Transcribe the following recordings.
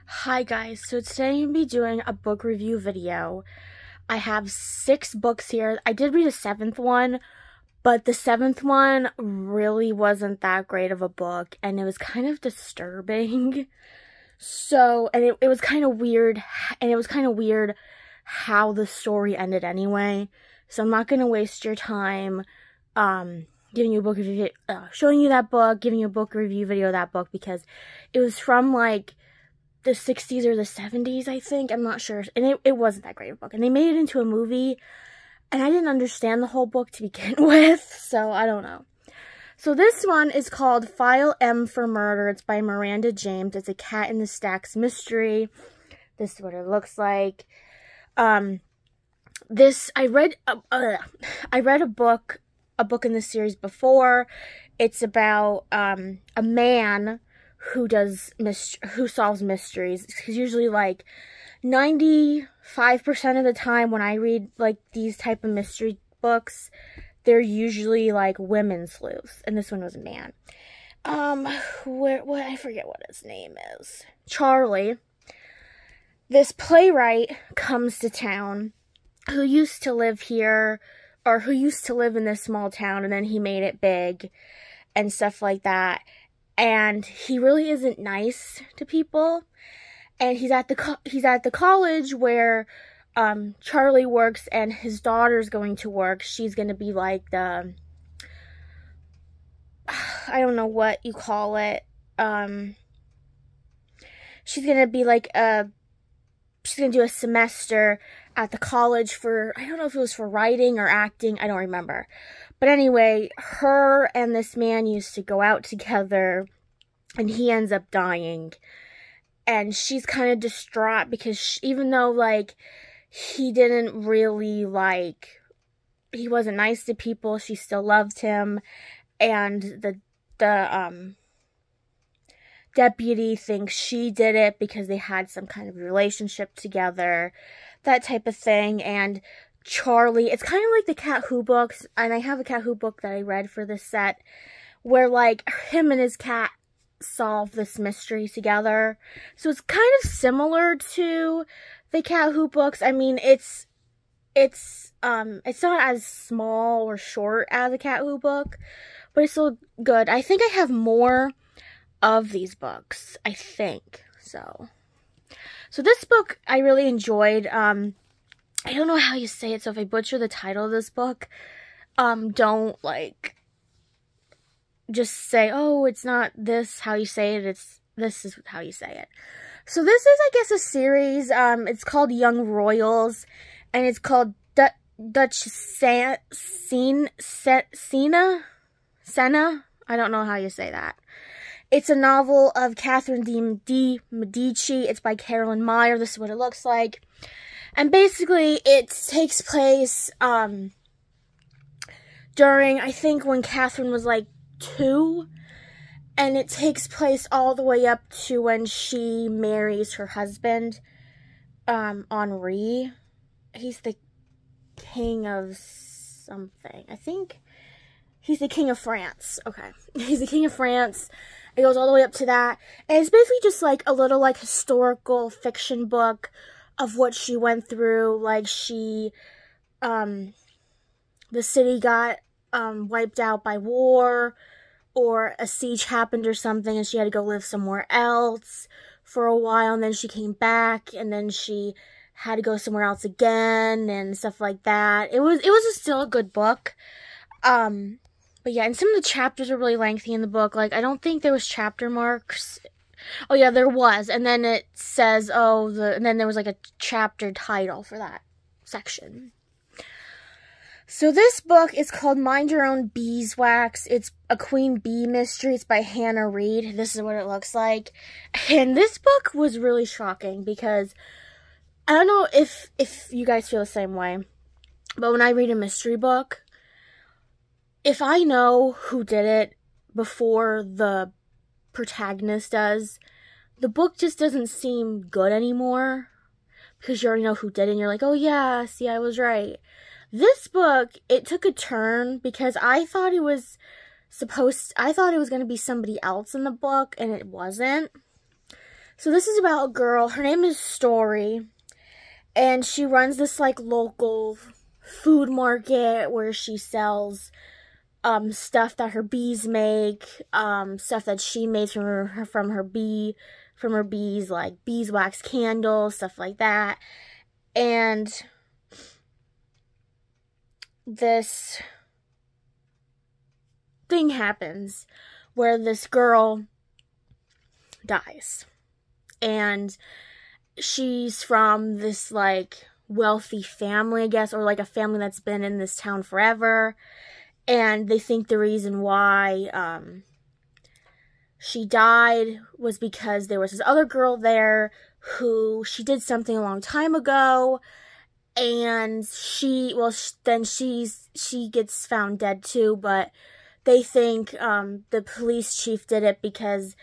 Hi guys, so today I'm going to be doing a book review video. I have 6 books here. I did read a 7th one, but the 7th one really wasn't that great of a book, and it was kind of disturbing. And it was kind of weird, how the story ended anyway. So I'm not going to waste your time, giving you a book review, showing you that book, giving you a book review video of that book, because it was from, like, the 60s or the 70s, I think. I'm not sure. And it wasn't that great of a book. And they made it into a movie, and I didn't understand the whole book to begin with, so I don't know. So this one is called File M for Murder. It's by Miranda James. It's a Cat in the Stacks mystery. This is what it looks like. I read a book in this series before. It's about a man who solves mysteries. Because usually, like, 95% of the time when I read, like, these type of mystery books, they're usually, like, women sleuths. And this one was a man. I forget what his name is. Charlie. This playwright comes to town who used to live here, or who used to live in this small town, and then he made it big and stuff like that. And he really isn't nice to people. And he's at the college where Charlie works, and his daughter's going to work. She's going to be like I don't know what you call it. She's going to be like she's going to do a semester at the college for, I don't know if it was for writing or acting. I don't remember. But anyway, her and this man used to go out together, and he ends up dying. And she's kind of distraught because even though, like, he didn't really, like, he wasn't nice to people, she still loved him. And the deputy thinks she did it because they had some kind of relationship together, that type of thing. And Charlie, it's kind of like the Cat Who books, and I have a Cat Who book that I read for this set, where, like, him and his cat solve this mystery together. So it's kind of similar to the Cat Who books. I mean, it's not as small or short as a Cat Who book, but it's still good. I think I have more of these books, I think. So this book I really enjoyed. I don't know how you say it, so if I butcher the title of this book, don't, like, just say, oh, it's not this how you say it, this is how you say it. So this is, I guess, a series. It's called Young Royals, and it's called Duchessina. I don't know how you say that. It's a novel of Catherine de Medici. It's by Carolyn Meyer. This is what it looks like. And basically, it takes place during, I think, when Catherine was, like, 2. And it takes place all the way up to when she marries her husband, Henri. He's the king of something. I think he's the king of France. Okay. He's the king of France. It goes all the way up to that. And it's basically just, like, a little, like, historical fiction book of what she went through. Like, the city got wiped out by war, or a siege happened or something, and she had to go live somewhere else for a while, and then she came back, and then she had to go somewhere else again, and stuff like that. It was still a good book. But yeah, and some of the chapters are really lengthy in the book. Like, I don't think there was chapter marks. Oh yeah, there was. And then it says, and then there was, like, a chapter title for that section. So this book is called Mind Your Own Beeswax. It's a Queen Bee mystery. It's by Hannah Reid. This is what it looks like. And this book was really shocking because I don't know if you guys feel the same way, but when I read a mystery book, if I know who did it before the protagonist does, the book just doesn't seem good anymore, because you already know who did it, and you're like, oh yeah, see, I was right. This book, it took a turn, because I thought it was going to be somebody else in the book, and it wasn't. So this is about a girl. Her name is Story. And she runs this, like, local food market where she sells stuff that her bees make, stuff that she makes from her bees, like beeswax candles, stuff like that. And this thing happens where this girl dies. And she's from this, like, wealthy family, I guess, or, like, a family that's been in this town forever. And they think the reason why she died was because there was this other girl there who she did something a long time ago, and she gets found dead too, but they think the police chief did it because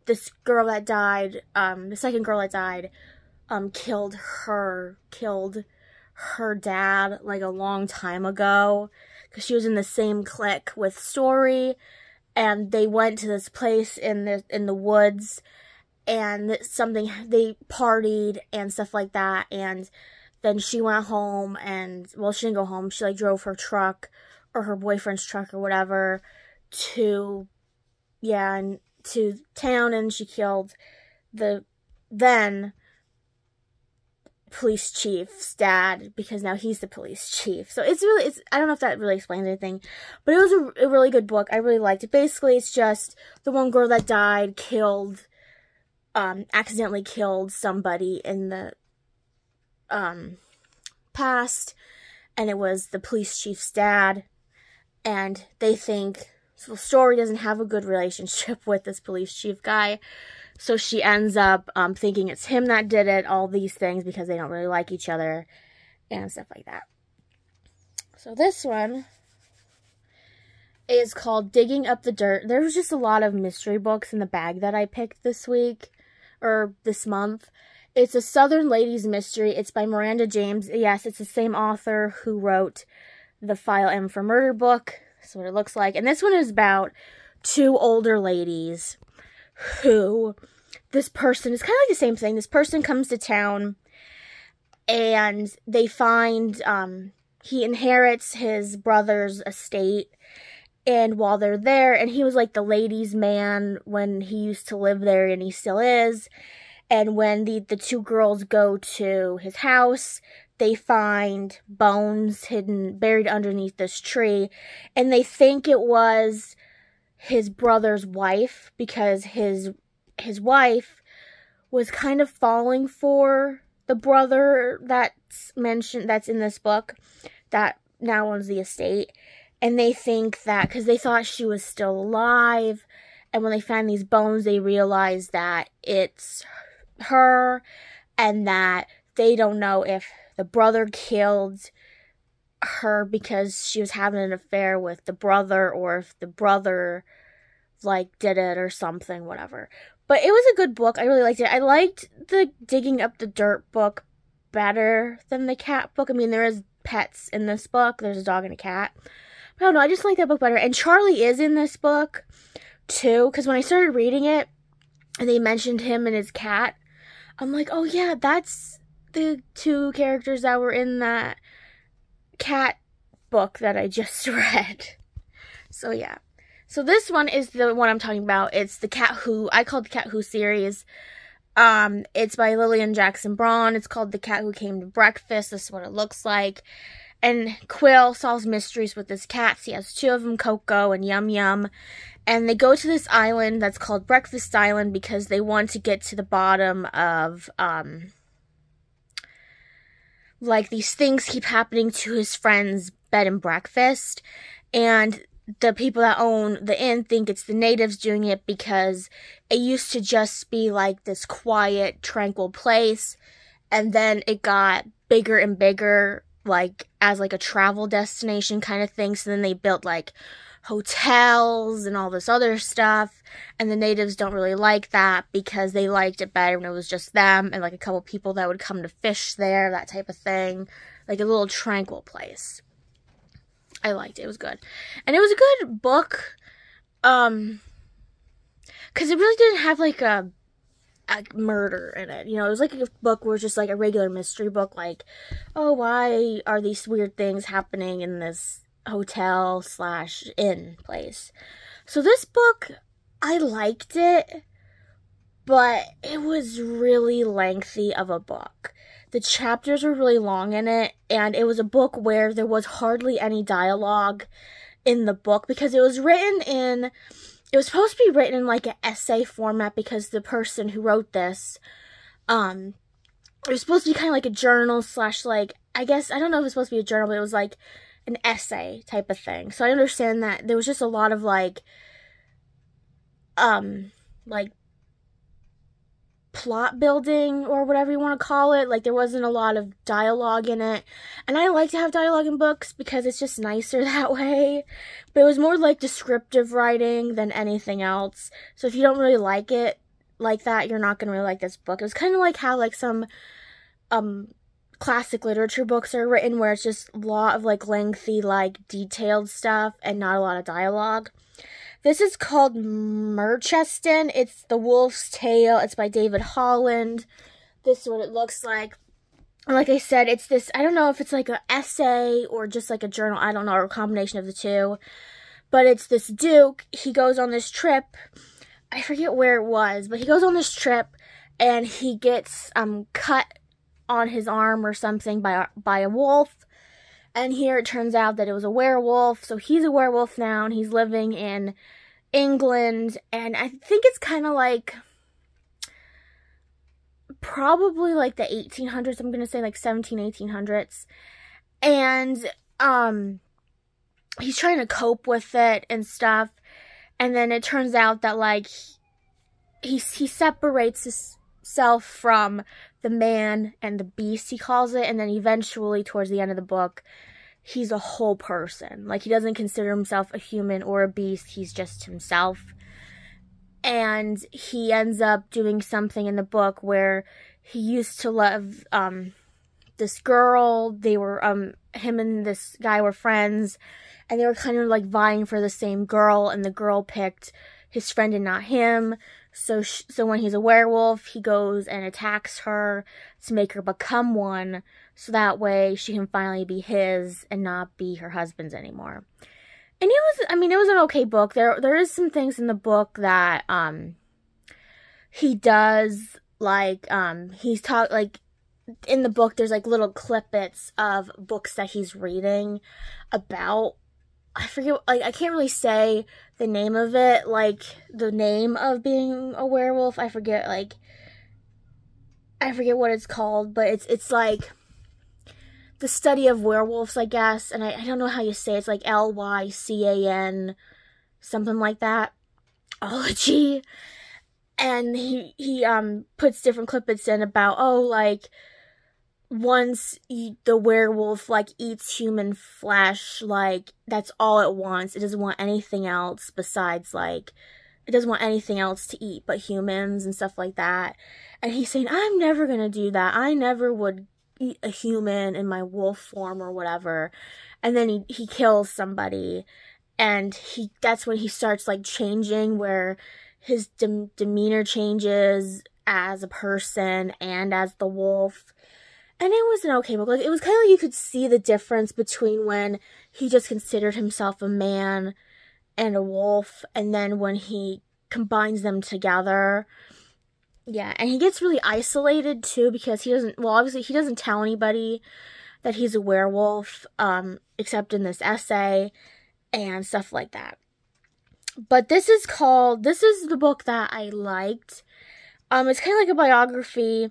this girl that died, the second girl that died, killed her dad, like, a long time ago, because she was in the same clique with Story, and they went to this place in the woods, and they partied and stuff like that, and then she went home, and, well, she didn't go home, she, like, drove her truck, or her boyfriend's truck, or whatever, to town, and she killed the then police chief's dad, because now he's the police chief. So it's I don't know if that really explains anything, but it was a really good book. I really liked it. Basically, it's just the one girl that died accidentally killed somebody in the past, and it was the police chief's dad, and they think, so Story doesn't have a good relationship with this police chief guy, so she ends up thinking it's him that did it, all these things, because they don't really like each other, and stuff like that. So this one is called Digging Up the Dirt. There was just a lot of mystery books in the bag that I picked this week, or this month. It's a Southern Ladies mystery. It's by Miranda James. Yes, it's the same author who wrote the File M for Murder book. That's what it looks like. And this one is about two older ladies who, this person is kind of like the same thing. This person comes to town, and they find, he inherits his brother's estate, and while they're there, and he was like the ladies' man when he used to live there, and he still is, and when the two girls go to his house, they find bones buried underneath this tree, and they think it was his brother's wife, because his wife was kind of falling for the brother that's in this book that now owns the estate, and they think that because they thought she was still alive, and when they find these bones, they realize that it's her, and that they don't know if the brother killed her because she was having an affair with the brother, or if the brother, like, did it or something, whatever. But it was a good book. I really liked it. I liked the Digging Up the Dirt book better than the cat book. I mean, there is pets in this book. There's a dog and a cat. But I don't know, I just like that book better. And Charlie is in this book, too, because when I started reading it, and they mentioned him and his cat, I'm like, oh yeah, that's the two characters that were in that cat book that I just read. So yeah. So this one is the one I'm talking about. It's the Cat Who, I call it the Cat Who series. It's by Lilian Jackson Braun. It's called The Cat Who Came to Breakfast. This is what it looks like. And Quill solves mysteries with his cats. He has two of them, Coco and Yum Yum. And they go to this island that's called Breakfast Island because they want to get to the bottom of, like, these things keep happening to his friend's bed and breakfast. And the people that own the inn think it's the natives doing it because it used to just be, like, this quiet, tranquil place. And then it got bigger and bigger, like, as, like, a travel destination kind of thing. So then they built, like, hotels and all this other stuff, and the natives don't really like that because they liked it better when it was just them and, like, a couple people that would come to fish there, that type of thing, like a little tranquil place. I liked it. It was good. And it was a good book, because it really didn't have, like, a a murder in it. You know, it was like a book where it's just like a regular mystery book, like, oh, why are these weird things happening in this hotel / inn place? So this book, I liked it, but it was really lengthy of a book. The chapters were really long in it, and it was a book where there was hardly any dialogue in the book, because it was supposed to be written in like an essay format, because the person who wrote this, it was supposed to be kind of like a journal / like, I guess, I don't know if it was supposed to be a journal, but it was like an essay type of thing. So I understand that there was just a lot of like plot building, or whatever you want to call it. Like, there wasn't a lot of dialogue in it, and I like to have dialogue in books because it's just nicer that way. But it was more like descriptive writing than anything else. So if you don't really like it like that, you're not gonna really like this book. It was kind of like how like some classic literature books are written, where it's just a lot of like lengthy, like detailed stuff and not a lot of dialogue. This is called Murchester. It's The Wolf's Tale. It's by David Holland. This is what it looks like. And like I said, it's this, I don't know if it's like an essay or just like a journal. I don't know, or a combination of the two. But it's this Duke. He goes on this trip. I forget where it was, but he goes on this trip and he gets cut on his arm or something by a wolf. And here it turns out that it was a werewolf. So he's a werewolf now, and he's living in England. And I think it's kind of like, probably like the 1800s. I'm going to say like 1800s. And he's trying to cope with it and stuff. And then it turns out that like he separates himself from the man and the beast, he calls it, and then eventually towards the end of the book, he's a whole person. Like, he doesn't consider himself a human or a beast, he's just himself. And he ends up doing something in the book where he used to love this girl. They were him and this guy were friends, and they were kind of like vying for the same girl, and the girl picked his friend and not him. So when he's a werewolf, he goes and attacks her to make her become one, so that way she can finally be his and not be her husband's anymore. And it was an okay book. There is some things in the book that he does, like he's taught, like in the book there's like little clippets of books that he's reading about. I forget, like, I can't really say the name of it, like, the name of being a werewolf. I forget what it's called, but it's like the study of werewolves, I guess, and I don't know how you say it. It's like Lycan, something like that, ology. And he puts different clippets in about, oh, like, once the werewolf, like, eats human flesh, like, that's all it wants. It doesn't want anything else besides, like, it doesn't want anything else to eat but humans and stuff like that. And he's saying, I'm never gonna do that. I never would eat a human in my wolf form or whatever. And then he kills somebody, and that's when he starts, like, changing, where his demeanor changes as a person and as the wolf. And it was an okay book. Like, it was kind of like you could see the difference between when he just considered himself a man and a wolf, and then when he combines them together. Yeah, and he gets really isolated, too, because he doesn't, well, obviously, he doesn't tell anybody that he's a werewolf, except in this essay and stuff like that. But this is the book that I liked. It's kind of like a biography,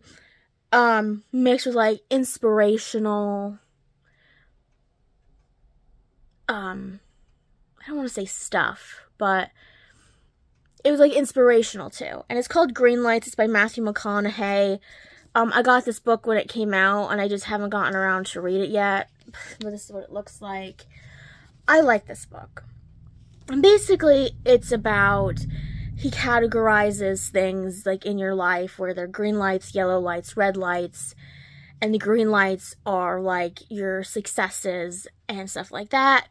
mixed with, like, inspirational, I don't want to say stuff, but it was, like, inspirational, too. And it's called Greenlight. It's by Matthew McConaughey. I got this book when it came out, and I just haven't gotten around to read it yet. But this is what it looks like. I like this book. And basically, it's about, he categorizes things, like, in your life, where they're green lights, yellow lights, red lights. And the green lights are, like, your successes and stuff like that.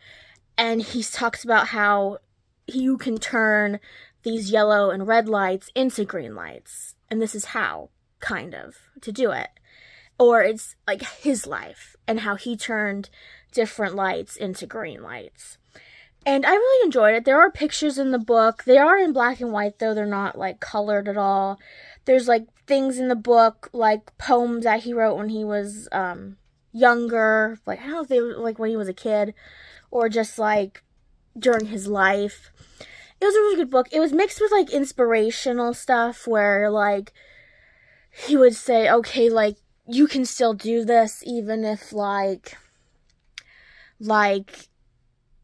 And he talks about how you can turn these yellow and red lights into green lights. and this is how, kind of, to do it. Or it's like his life and how he turned different lights into green lights. And I really enjoyed it. There are pictures in the book. They are in black and white, though. They're not, like, colored at all. There's, like, things in the book, like, poems that he wrote when he was younger. Like, I don't know if they were, like, when he was a kid. Or just, like, during his life. It was a really good book. It was mixed with, like, inspirational stuff where, like, he would say, okay, like, you can still do this even if, like,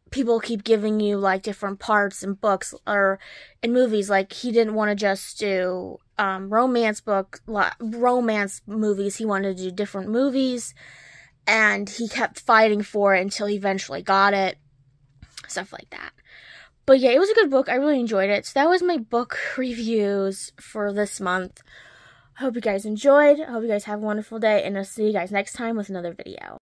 people keep giving you, like, different parts in books or in movies. Like, he didn't want to just do romance movies. He wanted to do different movies, and he kept fighting for it until he eventually got it. Stuff like that. But yeah, it was a good book. I really enjoyed it. So that was my book reviews for this month. I hope you guys enjoyed. I hope you guys have a wonderful day, and I'll see you guys next time with another video.